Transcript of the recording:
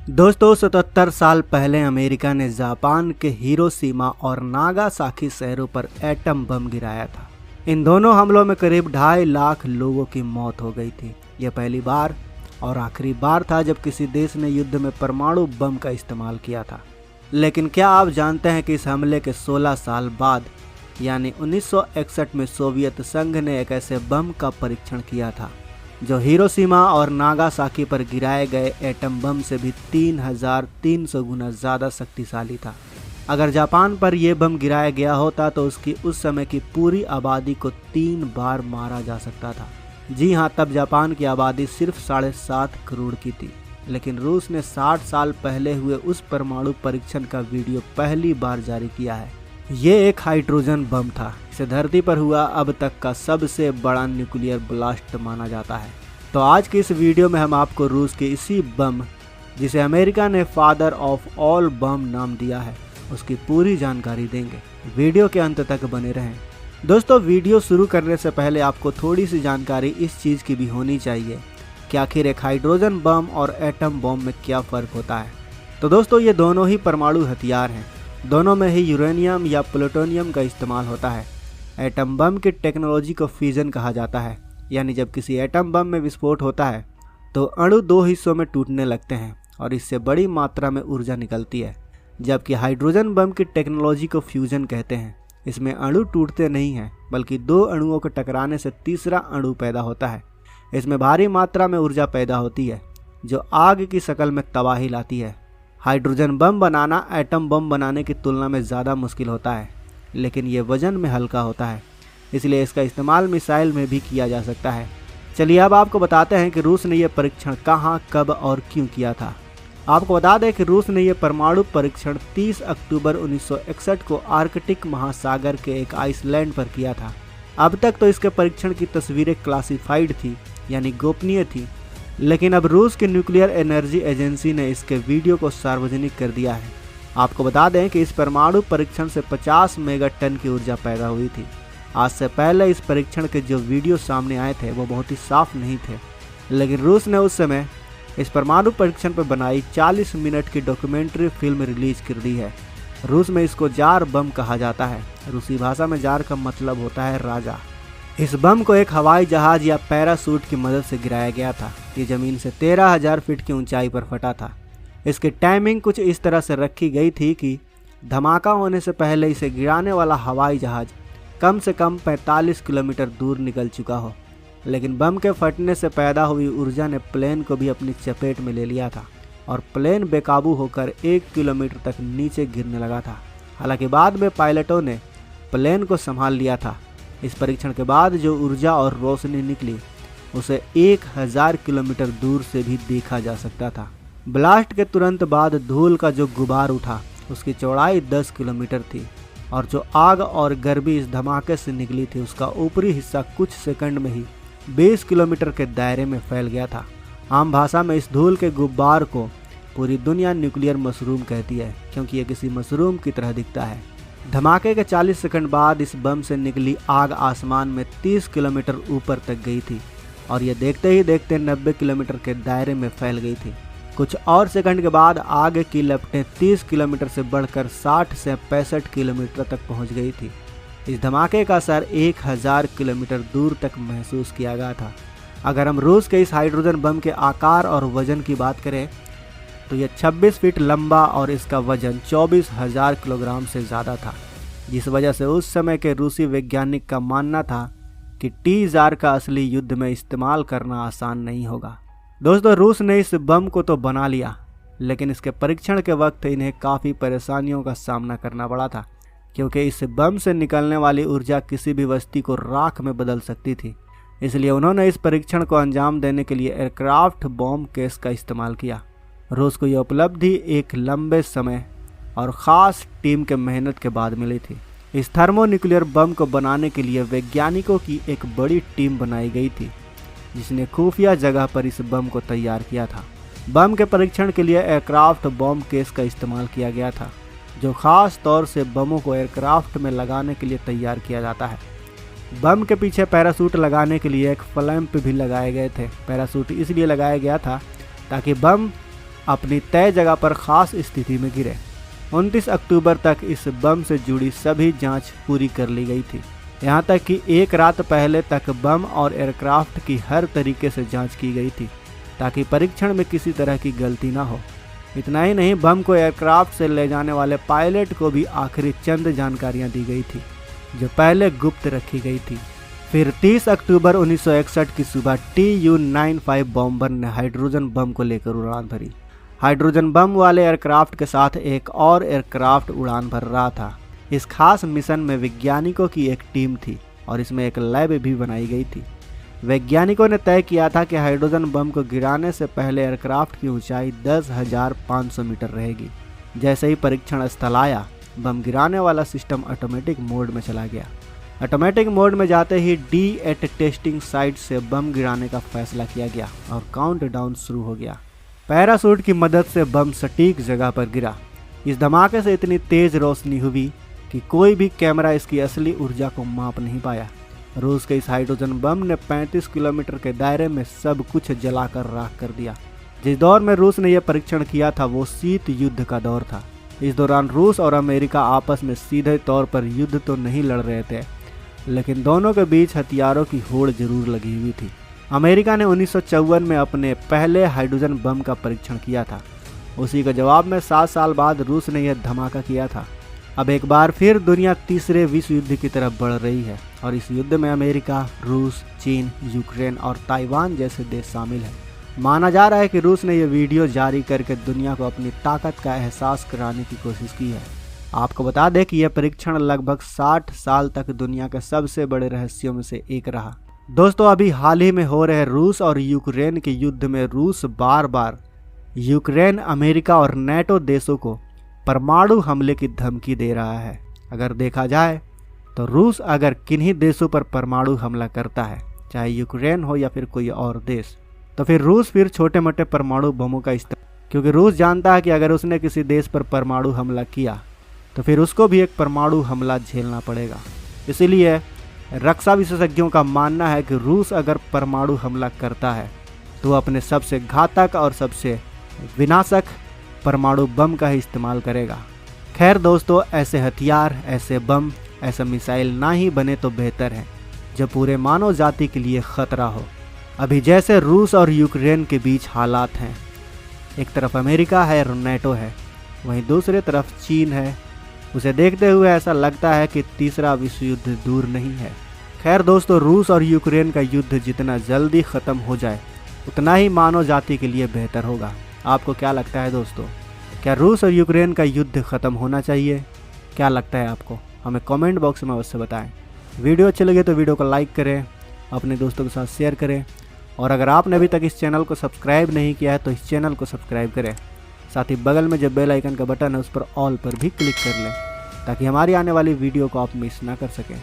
दोस्तों 77 साल पहले अमेरिका ने जापान के हिरोशिमा और नागासाकी शहरों पर एटम बम गिराया था। इन दोनों हमलों में करीब 2.5 लाख लोगों की मौत हो गई थी। यह पहली बार और आखिरी बार था जब किसी देश ने युद्ध में परमाणु बम का इस्तेमाल किया था। लेकिन क्या आप जानते हैं कि इस हमले के 16 साल बाद यानी 1961 में सोवियत संघ ने एक ऐसे बम का परीक्षण किया था जो हिरोशिमा और नागासाकी पर गिराए गए एटम बम से भी 3300 गुना ज़्यादा शक्तिशाली था। अगर जापान पर यह बम गिराया गया होता तो उसकी उस समय की पूरी आबादी को 3 बार मारा जा सकता था। जी हाँ, तब जापान की आबादी सिर्फ 7.5 करोड़ की थी। लेकिन रूस ने 60 साल पहले हुए उस परमाणु परीक्षण का वीडियो पहली बार जारी किया है। ये एक हाइड्रोजन बम था। इसे धरती पर हुआ अब तक का सबसे बड़ा न्यूक्लियर ब्लास्ट माना जाता है। तो आज की इस वीडियो में हम आपको रूस के इसी बम, जिसे अमेरिका ने फादर ऑफ ऑल बम नाम दिया है, उसकी पूरी जानकारी देंगे। वीडियो के अंत तक बने रहें। दोस्तों, वीडियो शुरू करने से पहले आपको थोड़ी सी जानकारी इस चीज़ की भी होनी चाहिए कि आखिर एक हाइड्रोजन बम और एटम बम में क्या फ़र्क होता है। तो दोस्तों, ये दोनों ही परमाणु हथियार हैं। दोनों में ही यूरेनियम या प्लूटोनियम का इस्तेमाल होता है। एटम बम की टेक्नोलॉजी को फ्यूजन कहा जाता है, यानी जब किसी एटम बम में विस्फोट होता है तो अणु 2 हिस्सों में टूटने लगते हैं और इससे बड़ी मात्रा में ऊर्जा निकलती है। जबकि हाइड्रोजन बम की टेक्नोलॉजी को फ्यूजन कहते हैं। इसमें अणु टूटते नहीं हैं, बल्कि 2 अणुओं के टकराने से तीसरा अणु पैदा होता है। इसमें भारी मात्रा में ऊर्जा पैदा होती है जो आग की शक्ल में तबाही लाती है। हाइड्रोजन बम बनाना एटम बम बनाने की तुलना में ज़्यादा मुश्किल होता है, लेकिन ये वजन में हल्का होता है, इसलिए इसका इस्तेमाल मिसाइल में भी किया जा सकता है। चलिए अब आपको बताते हैं कि रूस ने यह परीक्षण कहाँ, कब और क्यों किया था। आपको बता दें कि रूस ने यह परमाणु परीक्षण 30 अक्टूबर 1961 को आर्कटिक महासागर के एक आइसलैंड पर किया था। अब तक तो इसके परीक्षण की तस्वीरें क्लासिफाइड थी, यानी गोपनीय थी, लेकिन अब रूस की न्यूक्लियर एनर्जी एजेंसी ने इसके वीडियो को सार्वजनिक कर दिया है। आपको बता दें कि इस परमाणु परीक्षण से 50 मेगाटन की ऊर्जा पैदा हुई थी। आज से पहले इस परीक्षण के जो वीडियो सामने आए थे वो बहुत ही साफ नहीं थे, लेकिन रूस ने उस समय इस परमाणु परीक्षण पर बनाई 40 मिनट की डॉक्यूमेंट्री फिल्म रिलीज कर दी है। रूस में इसको जार बम कहा जाता है। रूसी भाषा में जार का मतलब होता है राजा। इस बम को एक हवाई जहाज या पैराशूट की मदद से गिराया गया था। ये ज़मीन से 13,000 फीट की ऊंचाई पर फटा था। इसकी टाइमिंग कुछ इस तरह से रखी गई थी कि धमाका होने से पहले इसे गिराने वाला हवाई जहाज कम से कम 45 किलोमीटर दूर निकल चुका हो। लेकिन बम के फटने से पैदा हुई ऊर्जा ने प्लेन को भी अपनी चपेट में ले लिया था और प्लेन बेकाबू होकर 1 किलोमीटर तक नीचे गिरने लगा था। हालांकि बाद में पायलटों ने प्लेन को संभाल लिया था। इस परीक्षण के बाद जो ऊर्जा और रोशनी निकली उसे 1000 किलोमीटर दूर से भी देखा जा सकता था। ब्लास्ट के तुरंत बाद धूल का जो गुबार उठा उसकी चौड़ाई 10 किलोमीटर थी और जो आग और गर्मी इस धमाके से निकली थी उसका ऊपरी हिस्सा कुछ सेकंड में ही 20 किलोमीटर के दायरे में फैल गया था। आम भाषा में इस धूल के गुब्बार को पूरी दुनिया न्यूक्लियर मशरूम कहती है, क्योंकि ये किसी मशरूम की तरह दिखता है। धमाके के 40 सेकंड बाद इस बम से निकली आग आसमान में 30 किलोमीटर ऊपर तक गई थी और ये देखते ही देखते 90 किलोमीटर के दायरे में फैल गई थी। कुछ और सेकंड के बाद आग की लपटें 30 किलोमीटर से बढ़कर 60 से 65 किलोमीटर तक पहुंच गई थी। इस धमाके का असर 1000 किलोमीटर दूर तक महसूस किया गया था। अगर हम रूस के इस हाइड्रोजन बम के आकार और वजन की बात करें तो यह 26 फीट लंबा और इसका वजन 24,000 किलोग्राम से ज़्यादा था, जिस वजह से उस समय के रूसी वैज्ञानिक का मानना था कि टी-जार का असली युद्ध में इस्तेमाल करना आसान नहीं होगा। दोस्तों, रूस ने इस बम को तो बना लिया, लेकिन इसके परीक्षण के वक्त इन्हें काफ़ी परेशानियों का सामना करना पड़ा था, क्योंकि इस बम से निकलने वाली ऊर्जा किसी भी बस्ती को राख में बदल सकती थी। इसलिए उन्होंने इस परीक्षण को अंजाम देने के लिए एयरक्राफ्ट बॉम्ब केस का इस्तेमाल किया। रूस को यह उपलब्धि एक लंबे समय और ख़ास टीम के मेहनत के बाद मिली थी। इस थर्मोन्यूक्लियर बम को बनाने के लिए वैज्ञानिकों की एक बड़ी टीम बनाई गई थी, जिसने खुफिया जगह पर इस बम को तैयार किया था। बम के परीक्षण के लिए एयरक्राफ्ट बॉम्ब केस का इस्तेमाल किया गया था, जो ख़ास तौर से बमों को एयरक्राफ्ट में लगाने के लिए तैयार किया जाता है। बम के पीछे पैराशूट लगाने के लिए एक फ्लैंप भी लगाए गए थे। पैराशूट इसलिए लगाया गया था ताकि बम अपनी तय जगह पर खास स्थिति में गिरे। 29 अक्टूबर तक इस बम से जुड़ी सभी जांच पूरी कर ली गई थी। यहाँ तक कि एक रात पहले तक बम और एयरक्राफ्ट की हर तरीके से जांच की गई थी ताकि परीक्षण में किसी तरह की गलती ना हो। इतना ही नहीं, बम को एयरक्राफ्ट से ले जाने वाले पायलट को भी आखिरी चंद जानकारियां दी गई थी जो पहले गुप्त रखी गई थी। फिर 30 अक्टूबर 1961 की सुबह TU-95 बॉम्बर ने हाइड्रोजन बम को लेकर उड़ान भरी। हाइड्रोजन बम वाले एयरक्राफ्ट के साथ एक और एयरक्राफ्ट उड़ान भर रहा था। इस खास मिशन में वैज्ञानिकों की एक टीम थी और इसमें एक लैब भी बनाई गई थी। वैज्ञानिकों ने तय किया था कि हाइड्रोजन बम को गिराने से पहले एयरक्राफ्ट की ऊंचाई 10,500 मीटर रहेगी। जैसे ही परीक्षण स्थल आया, बम गिराने वाला सिस्टम ऑटोमेटिक मोड में चला गया। ऑटोमेटिक मोड में जाते ही D8 टेस्टिंग साइट से बम गिराने का फैसला किया गया और काउंटडाउन शुरू हो गया। पैराशूट की मदद से बम सटीक जगह पर गिरा। इस धमाके से इतनी तेज रोशनी हुई कि कोई भी कैमरा इसकी असली ऊर्जा को माप नहीं पाया। रूस के इस हाइड्रोजन बम ने 35 किलोमीटर के दायरे में सब कुछ जलाकर राख कर दिया। जिस दौर में रूस ने यह परीक्षण किया था वो शीत युद्ध का दौर था। इस दौरान रूस और अमेरिका आपस में सीधे तौर पर युद्ध तो नहीं लड़ रहे थे, लेकिन दोनों के बीच हथियारों की होड़ जरूर लगी हुई थी। अमेरिका ने 1954 में अपने पहले हाइड्रोजन बम का परीक्षण किया था। उसी के जवाब में 7 साल बाद रूस ने यह धमाका किया था। अब एक बार फिर दुनिया तीसरे विश्व युद्ध की तरफ बढ़ रही है और इस युद्ध में अमेरिका, रूस, चीन, यूक्रेन और ताइवान जैसे देश शामिल हैं। माना जा रहा है कि रूस ने यह वीडियो जारी करके दुनिया को अपनी ताकत का एहसास कराने की कोशिश की है। आपको बता दें कि यह परीक्षण लगभग 60 साल तक दुनिया के सबसे बड़े रहस्यों में से एक रहा। दोस्तों, अभी हाल ही में हो रहे रूस और यूक्रेन के युद्ध में रूस बार बार यूक्रेन, अमेरिका और नेटो देशों को परमाणु हमले की धमकी दे रहा है। अगर देखा जाए तो रूस अगर किन्हीं देशों पर परमाणु हमला करता है, चाहे यूक्रेन हो या फिर कोई और देश, तो फिर रूस फिर छोटे मोटे परमाणु बमों का इस्तेमाल, क्योंकि रूस जानता है कि अगर उसने किसी देश पर परमाणु हमला किया तो फिर उसको भी एक परमाणु हमला झेलना पड़ेगा। इसीलिए रक्षा विशेषज्ञों का मानना है कि रूस अगर परमाणु हमला करता है तो अपने सबसे घातक और सबसे विनाशक परमाणु बम का ही इस्तेमाल करेगा। खैर दोस्तों, ऐसे हथियार, ऐसे बम, ऐसे मिसाइल ना ही बने तो बेहतर है जो पूरे मानव जाति के लिए खतरा हो। अभी जैसे रूस और यूक्रेन के बीच हालात हैं, एक तरफ अमेरिका है और नेटो है, वहीं दूसरी तरफ चीन है। उसे देखते हुए ऐसा लगता है कि तीसरा विश्व युद्ध दूर नहीं है। खैर दोस्तों, रूस और यूक्रेन का युद्ध जितना जल्दी ख़त्म हो जाए उतना ही मानव जाति के लिए बेहतर होगा। आपको क्या लगता है दोस्तों? क्या रूस और यूक्रेन का युद्ध ख़त्म होना चाहिए? क्या लगता है आपको? हमें कमेंट बॉक्स में अवश्य बताएं। वीडियो अच्छी लगे तो वीडियो को लाइक करें, अपने दोस्तों के साथ शेयर करें और अगर आपने अभी तक इस चैनल को सब्सक्राइब नहीं किया है तो इस चैनल को सब्सक्राइब करें। साथ ही बगल में जो बेल आइकन का बटन है उस पर ऑल पर भी क्लिक कर लें ताकि हमारी आने वाली वीडियो को आप मिस ना कर सकें।